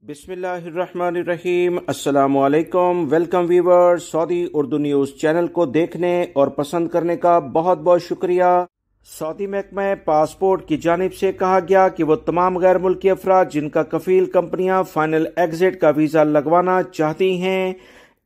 बिस्मिल्लाहिर्रहमानिर्रहीम। अस्सलामुअलैकुम। Welcome viewers, Saudi Urdu news channel को देखने और पसंद करने का बहुत बहुत शुक्रिया। सऊदी महकमा पासपोर्ट की जानिब से कहा गया कि वो तमाम गैर मुल्की अफराद जिनका कफील कंपनियां फाइनल एग्जिट का वीज़ा लगवाना चाहती हैं,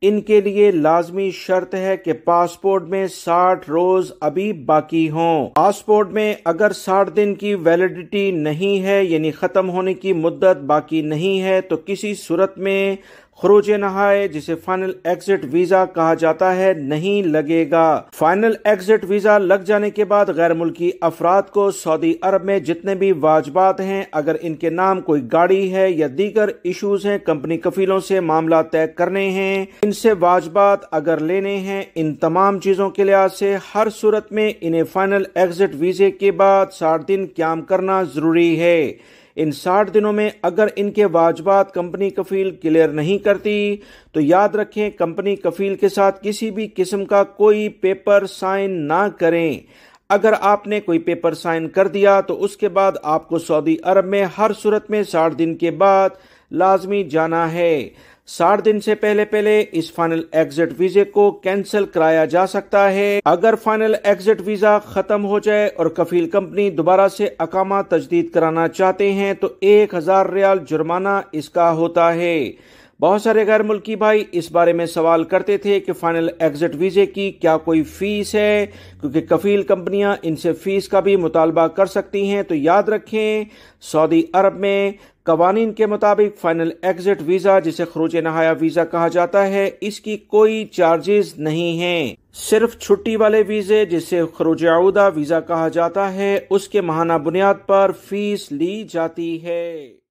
इनके लिए लाजमी शर्त है कि पासपोर्ट में 60 रोज अभी बाकी हों। पासपोर्ट में अगर 60 दिन की वैलिडिटी नहीं है, यानी खत्म होने की मुद्दत बाकी नहीं है, तो किसी सूरत में खरूज नहाए, जिसे फाइनल एग्जिट वीजा कहा जाता है, नहीं लगेगा। फाइनल एग्जिट वीजा लग जाने के बाद गैर मुल्की अफराद को सऊदी अरब में जितने भी वाजबात हैं, अगर इनके नाम कोई गाड़ी है या दीगर इश्यूज हैं, कंपनी कफीलों से मामला तय करने हैं, इनसे वाजबात अगर लेने हैं, इन तमाम चीजों के लिहाज से हर सूरत में इन्हें फाइनल एग्जिट वीजे के बाद 60 दिन क्याम करना जरूरी है। इन 60 दिनों में अगर इनके वाजबात कंपनी कफील क्लियर नहीं करती, तो याद रखें, कंपनी कफील के साथ किसी भी किस्म का कोई पेपर साइन ना करें। अगर आपने कोई पेपर साइन कर दिया तो उसके बाद आपको सऊदी अरब में हर सूरत में 60 दिन के बाद लाजमी जाना है। 60 दिन से पहले इस फाइनल एग्जिट वीजे को कैंसिल कराया जा सकता है। अगर फाइनल एग्जिट वीजा खत्म हो जाए और कफील कंपनी दोबारा से अकामा तजदीद कराना चाहते हैं, तो 1000 रियाल जुर्माना इसका होता है। बहुत सारे गैर मुल्की भाई इस बारे में सवाल करते थे कि फाइनल एग्जिट वीजे की क्या कोई फीस है, क्योंकि कफील कंपनियां इनसे फीस का भी मुतालबा कर सकती हैं। तो याद रखें, सऊदी अरब में कवानीन के मुताबिक फाइनल एग्जिट वीजा, जिसे खरूज नहाया वीजा कहा जाता है, इसकी कोई चार्जेस नहीं हैं। सिर्फ छुट्टी वाले वीजे, जिसे खरूज आऊदा वीजा कहा जाता है, उसके माहाना बुनियाद पर फीस ली जाती है।